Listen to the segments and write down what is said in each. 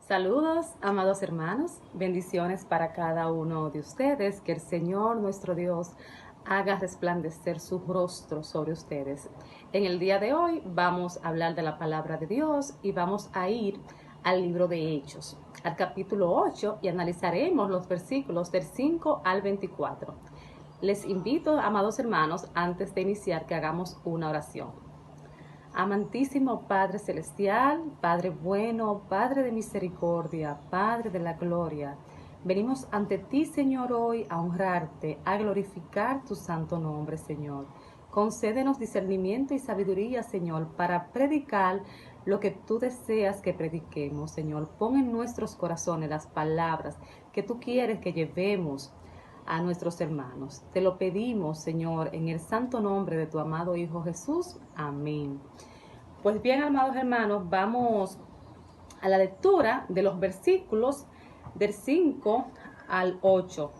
Saludos, amados hermanos, bendiciones para cada uno de ustedes, que el Señor nuestro Dios haga resplandecer su rostro sobre ustedes. En el día de hoy vamos a hablar de la palabra de Dios y vamos a ir al libro de Hechos, al capítulo 8, y analizaremos los versículos del 5 al 24. Les invito, amados hermanos, antes de iniciar, que hagamos una oración. Amantísimo Padre Celestial, Padre bueno, Padre de misericordia, Padre de la gloria, venimos ante ti, Señor, hoy a honrarte, a glorificar tu santo nombre, Señor. Concédenos discernimiento y sabiduría, Señor, para predicar lo que tú deseas que prediquemos, Señor. Pon en nuestros corazones las palabras que tú quieres que llevemos a nuestros hermanos. Te lo pedimos, Señor, en el santo nombre de tu amado Hijo Jesús. Amén. Pues bien, amados hermanos, vamos a la lectura de los versículos del 5 al 8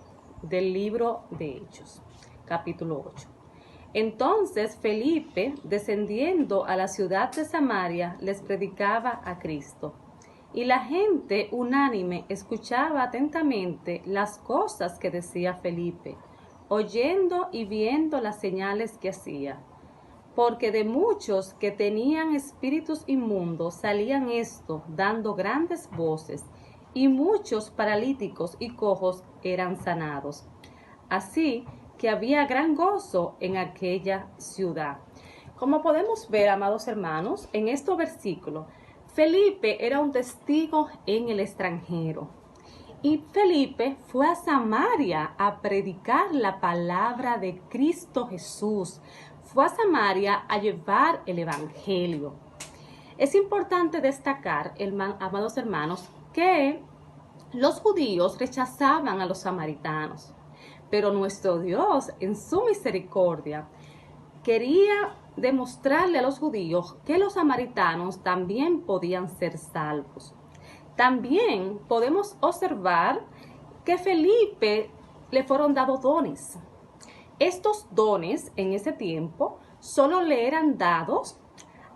del libro de Hechos, capítulo 8. Entonces Felipe, descendiendo a la ciudad de Samaria, les predicaba a Cristo. Y la gente unánime escuchaba atentamente las cosas que decía Felipe, oyendo y viendo las señales que hacía. Porque de muchos que tenían espíritus inmundos salían esto, dando grandes voces, y muchos paralíticos y cojos eran sanados. Así que había gran gozo en aquella ciudad. Como podemos ver, amados hermanos, en estos versículos, Felipe era un testigo en el extranjero. Y Felipe fue a Samaria a predicar la palabra de Cristo Jesús. Fue a Samaria a llevar el evangelio. Es importante destacar, amados hermanos, que los judíos rechazaban a los samaritanos, pero nuestro Dios, en su misericordia, quería demostrarle a los judíos que los samaritanos también podían ser salvos. También podemos observar que a Felipe le fueron dados dones. Estos dones en ese tiempo solo le eran dados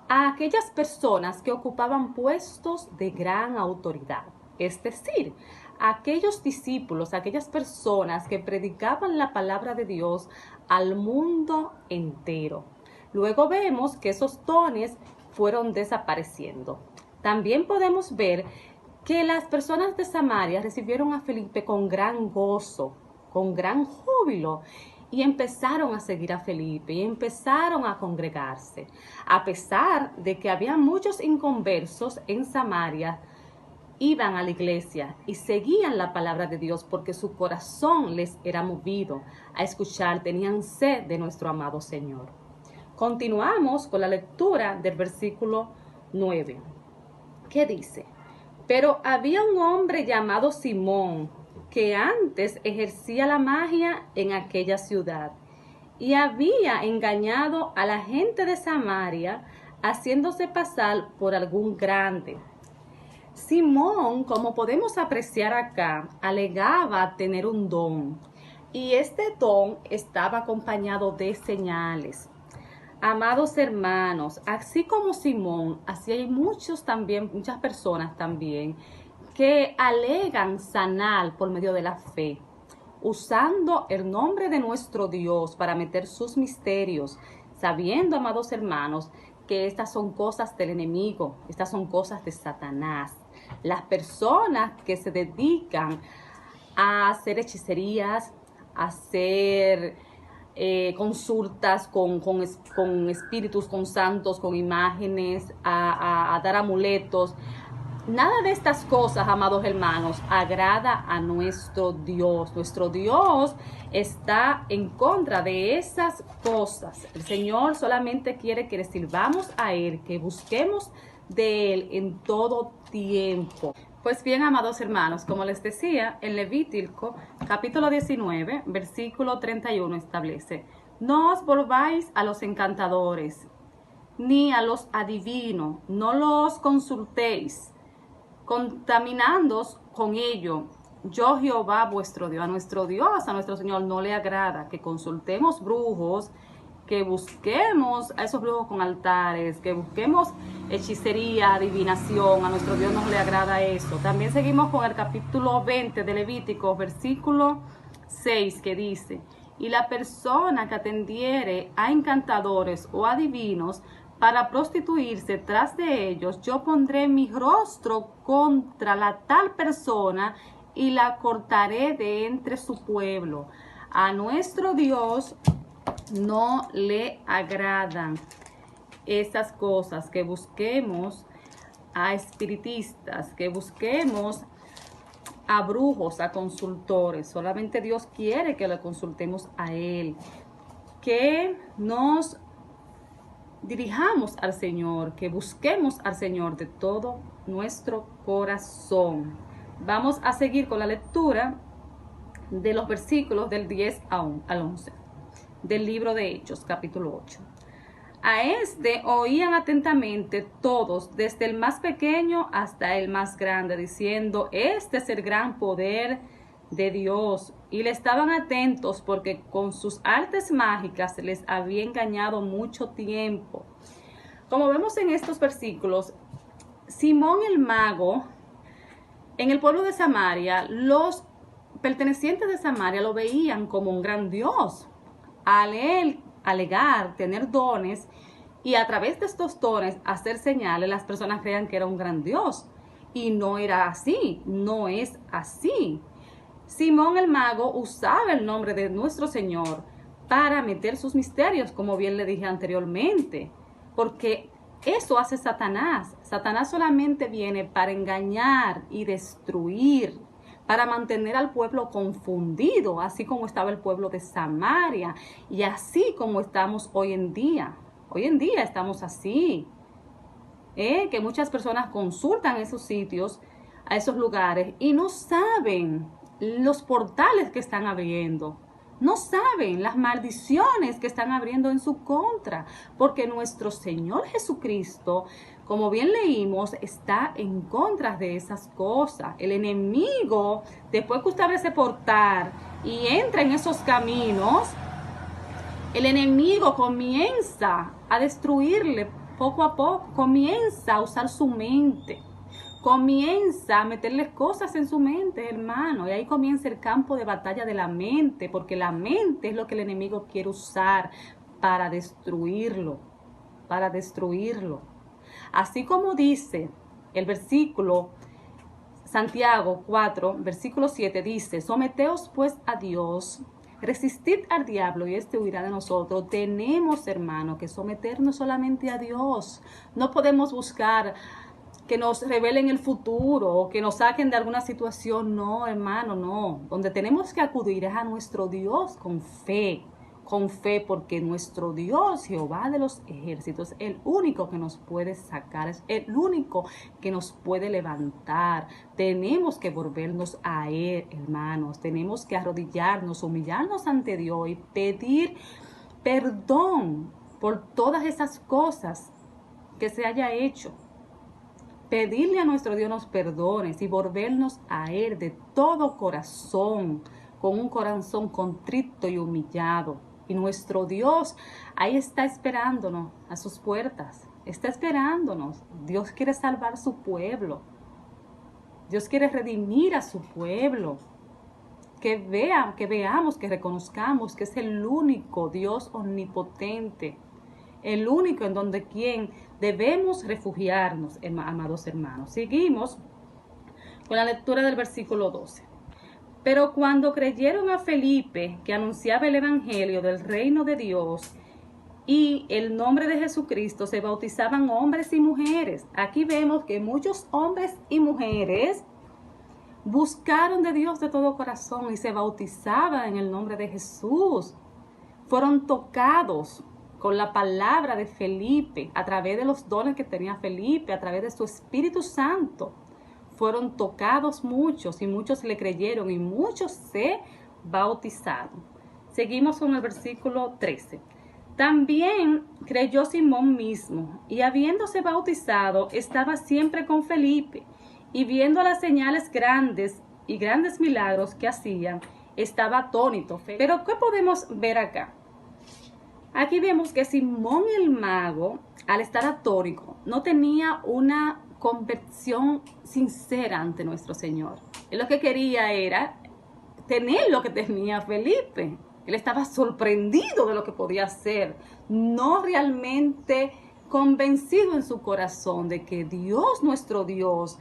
a aquellas personas que ocupaban puestos de gran autoridad. Es decir, aquellos discípulos, aquellas personas que predicaban la palabra de Dios al mundo entero. Luego vemos que esos dones fueron desapareciendo. También podemos ver que las personas de Samaria recibieron a Felipe con gran gozo, con gran júbilo, y empezaron a seguir a Felipe y empezaron a congregarse. A pesar de que había muchos inconversos en Samaria, iban a la iglesia y seguían la palabra de Dios porque su corazón les era movido a escuchar, tenían sed de nuestro amado Señor. Continuamos con la lectura del versículo 9, que dice: Pero había un hombre llamado Simón, que antes ejercía la magia en aquella ciudad, y había engañado a la gente de Samaria, haciéndose pasar por algún grande. Simón, como podemos apreciar acá, alegaba tener un don, y este don estaba acompañado de señales. Amados hermanos, así como Simón, así hay muchas personas también que alegan sanar por medio de la fe, usando el nombre de nuestro Dios para meter sus misterios, sabiendo, amados hermanos, que estas son cosas del enemigo, estas son cosas de Satanás. Las personas que se dedican a hacer hechicerías, a hacer consultas con espíritus, con santos, con imágenes, a dar amuletos. Nada de estas cosas, amados hermanos, agrada a nuestro Dios. Nuestro Dios está en contra de esas cosas. El Señor solamente quiere que le sirvamos a Él, que busquemos de Él en todo tiempo. Pues bien, amados hermanos, como les decía, en Levítico, capítulo 19, versículo 31 establece: No os volváis a los encantadores, ni a los adivinos, no los consultéis, contaminándoos con ello. Yo Jehová vuestro Dios. A nuestro Dios, a nuestro Señor, no le agrada que consultemos brujos, que busquemos a esos brujos con altares, que busquemos hechicería, adivinación. A nuestro Dios no le agrada eso. También seguimos con el capítulo 20 de Levítico, versículo 6, que dice: y la persona que atendiere a encantadores o adivinos para prostituirse tras de ellos, yo pondré mi rostro contra la tal persona y la cortaré de entre su pueblo. A nuestro Dios no le agradan esas cosas, que busquemos a espiritistas, que busquemos a brujos, a consultores. Solamente Dios quiere que le consultemos a Él, que nos dirijamos al Señor, que busquemos al Señor de todo nuestro corazón. Vamos a seguir con la lectura de los versículos del 10 al 11 del libro de Hechos, capítulo 8. A este oían atentamente todos, desde el más pequeño hasta el más grande, diciendo: este es el gran poder de Dios. Y le estaban atentos porque con sus artes mágicas les había engañado mucho tiempo. Como vemos en estos versículos, Simón el mago, en el pueblo de Samaria, los pertenecientes de Samaria lo veían como un gran Dios. Al él alegar, tener dones, y a través de estos dones hacer señales, las personas creían que era un gran Dios. Y no era así, no es así. Simón el mago usaba el nombre de nuestro Señor para meter sus misterios, como bien le dije anteriormente, porque eso hace Satanás. Satanás solamente viene para engañar y destruir, para mantener al pueblo confundido, así como estaba el pueblo de Samaria y así como estamos hoy en día. Hoy en día estamos así, que muchas personas consultan esos sitios, a esos lugares, y no saben los portales que están abriendo, no saben las maldiciones que están abriendo en su contra, porque nuestro Señor Jesucristo, como bien leímos, está en contra de esas cosas. El enemigo, después que usted abre ese portal y entra en esos caminos, el enemigo comienza a destruirle poco a poco, comienza a usar su mente, comienza a meterle cosas en su mente, hermano, y ahí comienza el campo de batalla de la mente, porque la mente es lo que el enemigo quiere usar para destruirlo, para destruirlo. Así como dice el versículo Santiago 4, versículo 7, dice: someteos pues a Dios, resistid al diablo y este huirá de nosotros. Tenemos, hermano, que someternos solamente a Dios. No podemos buscar que nos revelen el futuro o que nos saquen de alguna situación. No, hermano, no. Donde tenemos que acudir es a nuestro Dios con fe, porque nuestro Dios, Jehová de los ejércitos, es el único que nos puede sacar, es el único que nos puede levantar. Tenemos que volvernos a Él, hermanos. Tenemos que arrodillarnos, humillarnos ante Dios y pedir perdón por todas esas cosas que se haya hecho. Pedirle a nuestro Dios nos perdone y volvernos a Él de todo corazón, con un corazón contrito y humillado. Y nuestro Dios ahí está esperándonos a sus puertas, está esperándonos. Dios quiere salvar su pueblo. Dios quiere redimir a su pueblo. Que veamos, que reconozcamos que es el único Dios omnipotente, el único en donde quien debemos refugiarnos, amados hermanos. Seguimos con la lectura del versículo 12. Pero cuando creyeron a Felipe, que anunciaba el evangelio del reino de Dios y el nombre de Jesucristo, se bautizaban hombres y mujeres. Aquí vemos que muchos hombres y mujeres buscaron de Dios de todo corazón y se bautizaban en el nombre de Jesús. Fueron tocados con la palabra de Felipe, a través de los dones que tenía Felipe, a través de su Espíritu Santo. Fueron tocados muchos y muchos le creyeron y muchos se bautizaron. Seguimos con el versículo 13. También creyó Simón mismo y habiéndose bautizado estaba siempre con Felipe y viendo las señales grandes y grandes milagros que hacían, estaba atónito. Pero ¿qué podemos ver acá? Aquí vemos que Simón el mago, al estar atónico, no tenía una conversión sincera ante nuestro Señor. Él lo que quería era tener lo que tenía Felipe. Él estaba sorprendido de lo que podía hacer, no realmente convencido en su corazón de que Dios, nuestro Dios,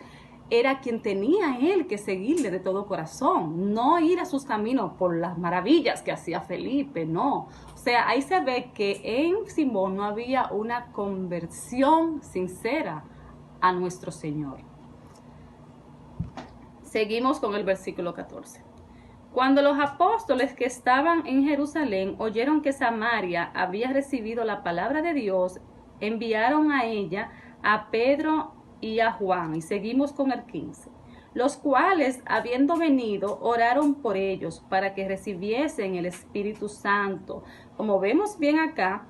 era quien tenía él que seguirle de todo corazón, no ir a sus caminos por las maravillas que hacía Felipe, no. O sea, ahí se ve que en Simón no había una conversión sincera a nuestro Señor. Seguimos con el versículo 14. Cuando los apóstoles que estaban en Jerusalén oyeron que Samaria había recibido la palabra de Dios, enviaron a ella a Pedro y a Juan. Y seguimos con el 15. Los cuales, habiendo venido, oraron por ellos para que recibiesen el Espíritu Santo. Como vemos bien acá,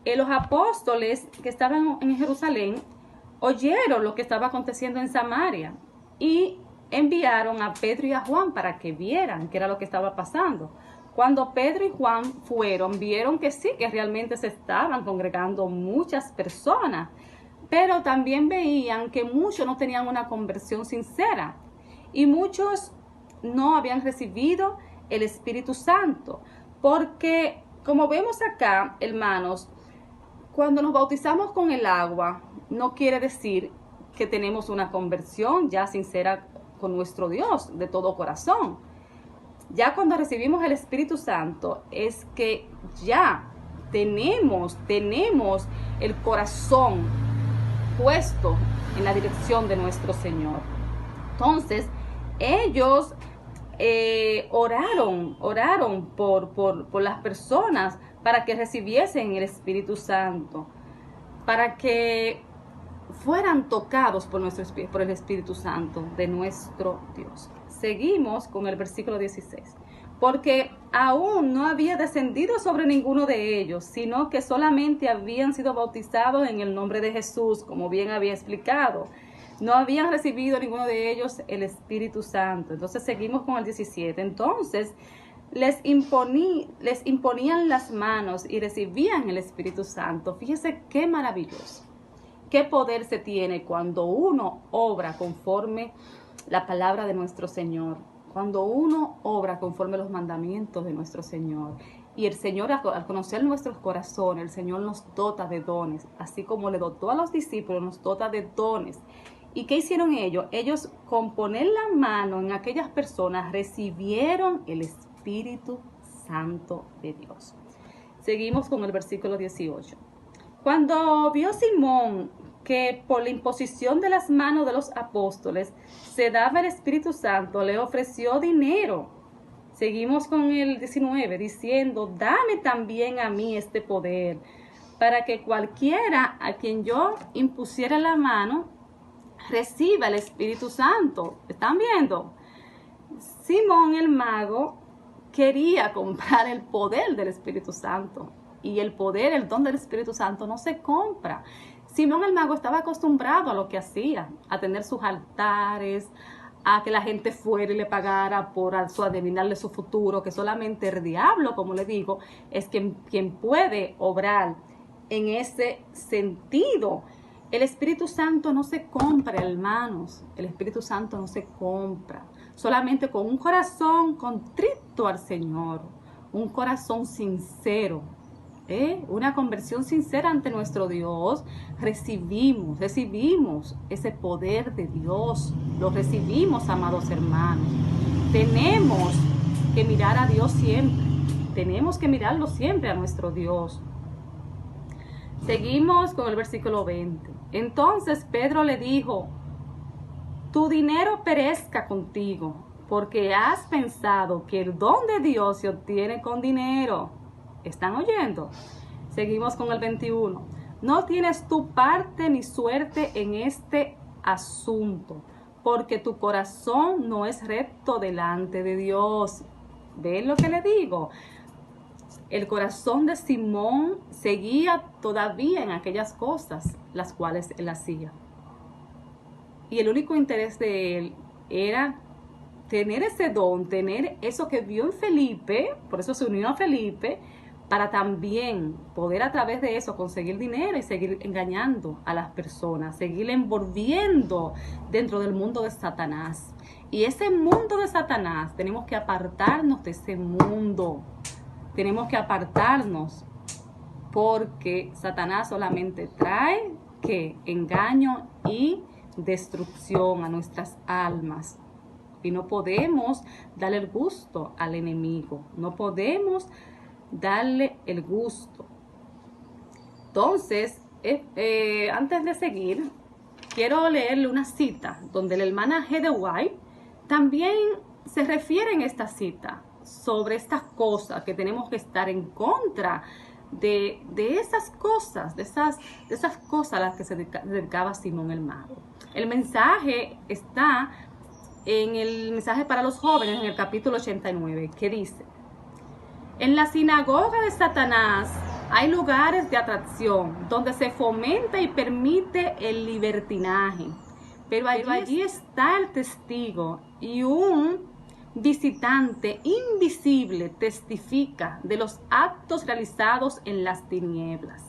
los apóstoles que estaban en Jerusalén oyeron lo que estaba aconteciendo en Samaria y enviaron a Pedro y a Juan para que vieran qué era lo que estaba pasando. Cuando Pedro y Juan fueron, vieron que sí, que realmente se estaban congregando muchas personas, pero también veían que muchos no tenían una conversión sincera y muchos no habían recibido el Espíritu Santo, porque como vemos acá, hermanos, cuando nos bautizamos con el agua, no quiere decir que tenemos una conversión ya sincera con nuestro Dios de todo corazón. Ya cuando recibimos el Espíritu Santo es que ya tenemos el corazón puesto en la dirección de nuestro Señor. Entonces, ellos oraron por las personas para que recibiesen el Espíritu Santo, para que fueran tocados por el Espíritu Santo de nuestro Dios. Seguimos con el versículo 16. Porque aún no había descendido sobre ninguno de ellos, sino que solamente habían sido bautizados en el nombre de Jesús, como bien había explicado. No habían recibido ninguno de ellos el Espíritu Santo. Entonces seguimos con el 17. Entonces les imponían las manos y recibían el Espíritu Santo. Fíjese qué maravilloso. Qué poder se tiene cuando uno obra conforme la palabra de nuestro Señor. Cuando uno obra conforme los mandamientos de nuestro Señor. Y el Señor, al conocer nuestros corazones, el Señor nos dota de dones. Así como le dotó a los discípulos, nos dota de dones. ¿Y qué hicieron ellos? Ellos, con poner la mano en aquellas personas, recibieron el Espíritu Santo de Dios. Seguimos con el versículo 18. Cuando vio Simón que por la imposición de las manos de los apóstoles se daba el Espíritu Santo, le ofreció dinero. Seguimos con el 19, diciendo, dame también a mí este poder, para que cualquiera a quien yo impusiera la mano, reciba el Espíritu Santo. ¿Están viendo? Simón el mago quería comprar el poder del Espíritu Santo. Y el poder, el don del Espíritu Santo no se compra. Simón el mago estaba acostumbrado a lo que hacía, a tener sus altares, a que la gente fuera y le pagara por adivinarle su futuro, que solamente el diablo, como le digo, es quien puede obrar en ese sentido. El Espíritu Santo no se compra, hermanos. El Espíritu Santo no se compra. Solamente con un corazón contrito al Señor, un corazón sincero. Una conversión sincera ante nuestro Dios, recibimos ese poder de Dios, lo recibimos, amados hermanos. Tenemos que mirar a Dios siempre, tenemos que mirarlo siempre a nuestro Dios. Seguimos con el versículo 20. Entonces Pedro le dijo, tu dinero perezca contigo, porque has pensado que el don de Dios se obtiene con dinero. ¿Están oyendo? Seguimos con el 21. No tienes tu parte ni suerte en este asunto, porque tu corazón no es recto delante de Dios. ¿Ven lo que le digo? El corazón de Simón seguía todavía en aquellas cosas las cuales él hacía. Y el único interés de él era tener ese don, tener eso que vio en Felipe, por eso se unió a Felipe, para también poder a través de eso conseguir dinero y seguir engañando a las personas, seguir envolviendo dentro del mundo de Satanás. Y ese mundo de Satanás, tenemos que apartarnos de ese mundo. Tenemos que apartarnos, porque Satanás solamente trae ¿qué? Engaño y destrucción a nuestras almas. Y no podemos darle el gusto al enemigo. No podemos darle el gusto. Entonces, antes de seguir, quiero leerle una cita donde la hermana G. de White también se refiere en esta cita sobre estas cosas que tenemos que estar en contra de esas cosas, de esas cosas a las que se dedicaba Simón el Mago. El mensaje está en el mensaje para los jóvenes en el capítulo 89, que dice: en la sinagoga de Satanás hay lugares de atracción donde se fomenta y permite el libertinaje, pero allí está el testigo, y un visitante invisible testifica de los actos realizados en las tinieblas.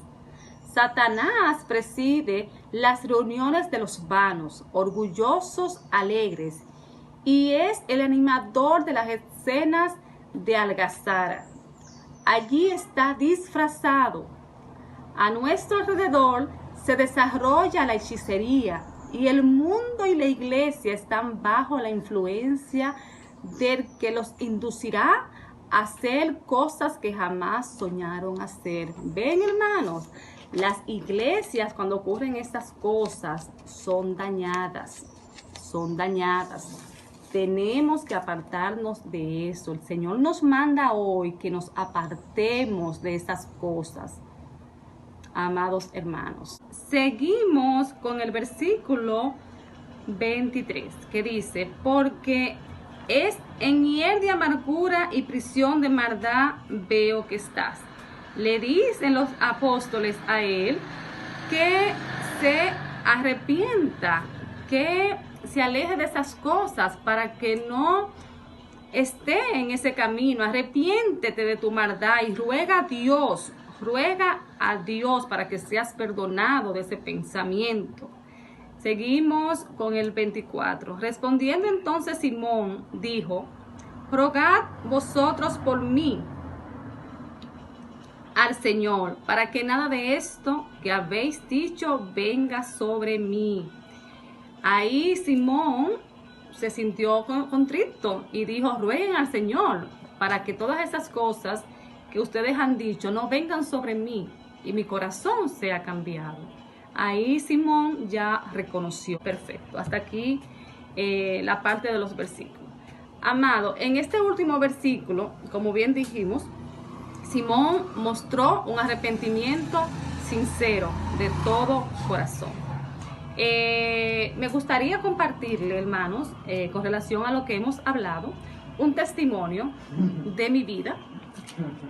Satanás preside las reuniones de los vanos, orgullosos, alegres, y es el animador de las escenas de algazara. Allí está disfrazado. A nuestro alrededor se desarrolla la hechicería, y el mundo y la iglesia están bajo la influencia del que los inducirá a hacer cosas que jamás soñaron hacer. Ven, hermanos, las iglesias, cuando ocurren estas cosas, son dañadas, son dañadas. Tenemos que apartarnos de eso. El Señor nos manda hoy que nos apartemos de esas cosas, amados hermanos. Seguimos con el versículo 23, que dice: porque es en hiel de amargura y prisión de maldad veo que estás. Le dicen los apóstoles a él que se arrepienta, que se aleje de esas cosas para que no esté en ese camino. Arrepiéntete de tu maldad y ruega a Dios para que seas perdonado de ese pensamiento. Seguimos con el 24. Respondiendo entonces Simón, dijo: rogad vosotros por mí al Señor, para que nada de esto que habéis dicho venga sobre mí. Ahí Simón se sintió contrito y dijo: rueguen al Señor para que todas esas cosas que ustedes han dicho no vengan sobre mí y mi corazón sea cambiado. Ahí Simón ya reconoció. Perfecto. Hasta aquí la parte de los versículos. Amado, en este último versículo, como bien dijimos, Simón mostró un arrepentimiento sincero de todo corazón. Me gustaría compartirle, hermanos, con relación a lo que hemos hablado, un testimonio de mi vida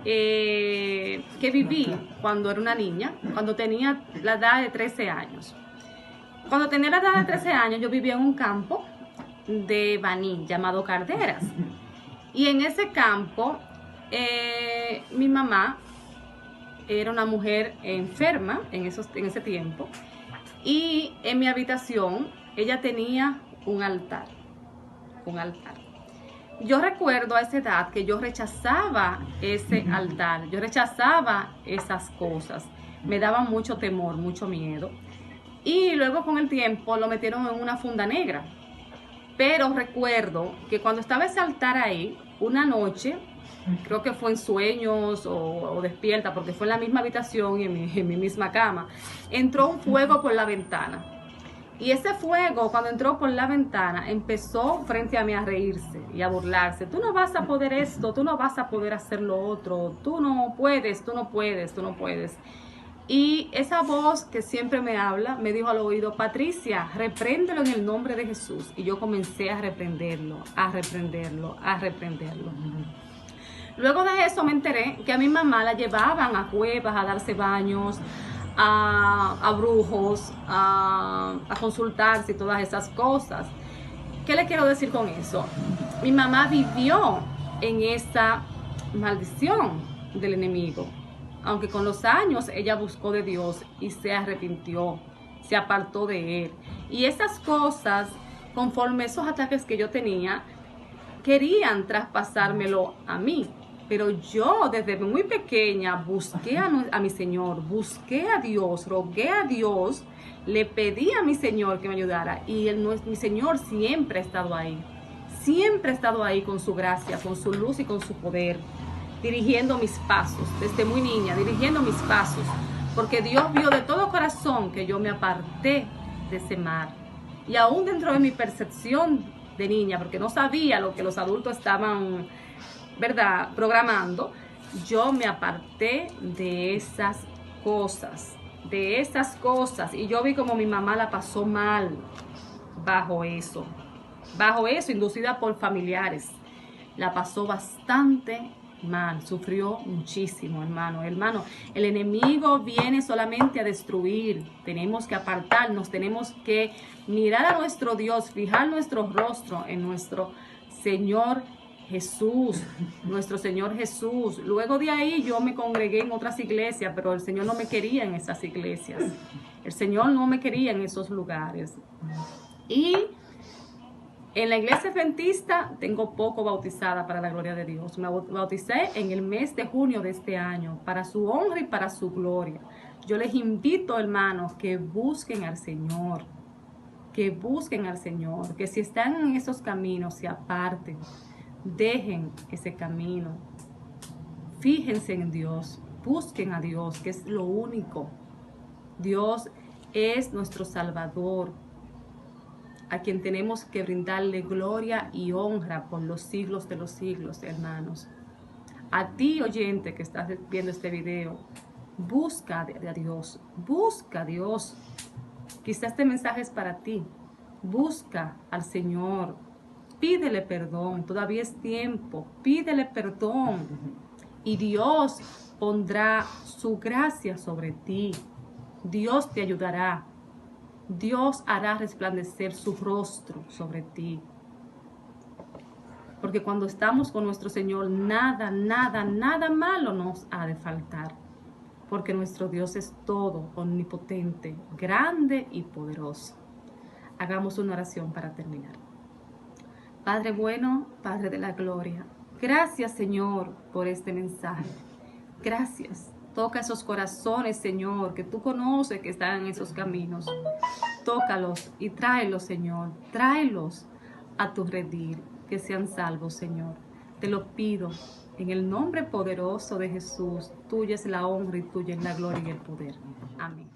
que viví cuando era una niña, cuando tenía la edad de 13 años. Cuando tenía la edad de 13 años, yo vivía en un campo de Baní llamado Carderas. Y en ese campo, mi mamá era una mujer enferma en ese tiempo. Y en mi habitación ella tenía un altar. Yo recuerdo a esa edad que yo rechazaba ese altar, yo rechazaba esas cosas. Me daba mucho temor, mucho miedo. Y luego con el tiempo lo metieron en una funda negra. Pero recuerdo que cuando estaba ese altar ahí, una noche, creo que fue en sueños o despierta, porque fue en la misma habitación y en mi misma cama, entró un fuego por la ventana. Y ese fuego, cuando entró por la ventana, empezó frente a mí a reírse y a burlarse. Tú no vas a poder esto, tú no vas a poder hacer lo otro, tú no puedes, tú no puedes, tú no puedes. Y esa voz que siempre me habla, me dijo al oído: Patricia, repréndelo en el nombre de Jesús. Y yo comencé a reprenderlo, a reprenderlo, a reprenderlo. Luego de eso me enteré que a mi mamá la llevaban a cuevas a darse baños, a brujos, a consultarse y todas esas cosas. ¿Qué le quiero decir con eso? Mi mamá vivió en esa maldición del enemigo. aunque con los años ella buscó de Dios y se arrepintió, se apartó de él. Y esas cosas, conforme esos ataques que yo tenía, querían traspasármelo a mí. Pero yo desde muy pequeña busqué a mi Señor, busqué a Dios, rogué a Dios, le pedí a mi Señor que me ayudara. Y mi Señor siempre ha estado ahí. Siempre ha estado ahí con su gracia, con su luz y con su poder, dirigiendo mis pasos, desde muy niña, dirigiendo mis pasos. Porque Dios vio de todo corazón que yo me aparté de ese mar. Y aún dentro de mi percepción de niña, porque no sabía lo que los adultos estaban, ¿verdad?, programando, yo me aparté de esas cosas, y yo vi como mi mamá la pasó mal bajo eso, inducida por familiares. La pasó bastante mal, sufrió muchísimo, hermano. El enemigo viene solamente a destruir. Tenemos que apartarnos, tenemos que mirar a nuestro Dios, fijar nuestro rostro en nuestro Señor Jesús, nuestro Señor Jesús. Luego de ahí yo me congregué en otras iglesias, pero el Señor no me quería en esas iglesias. El Señor no me quería en esos lugares. Y en la iglesia adventista tengo poco bautizada, para la gloria de Dios. Me bauticé en el mes de junio de este año, para su honra y para su gloria. Yo les invito, hermanos, que busquen al Señor, que si están en esos caminos, se aparten, dejen ese camino, fíjense en Dios, busquen a Dios, que es lo único. Dios es nuestro Salvador, a quien tenemos que brindarle gloria y honra por los siglos de los siglos, hermanos. A ti, oyente, que estás viendo este video, busca a Dios, busca a Dios. Quizás este mensaje es para ti. Busca al Señor, pídele perdón, todavía es tiempo, pídele perdón. Y Dios pondrá su gracia sobre ti. Dios te ayudará. Dios hará resplandecer su rostro sobre ti. Porque cuando estamos con nuestro Señor, nada malo nos ha de faltar. Porque nuestro Dios es todo, omnipotente, grande y poderoso. Hagamos una oración para terminar. Padre bueno, Padre de la gloria, gracias, Señor, por este mensaje. Gracias. Toca esos corazones, Señor, que tú conoces que están en esos caminos. Tócalos y tráelos, Señor. Tráelos a tu redil, que sean salvos, Señor. Te lo pido en el nombre poderoso de Jesús. Tuya es la honra y tuya es la gloria y el poder. Amén.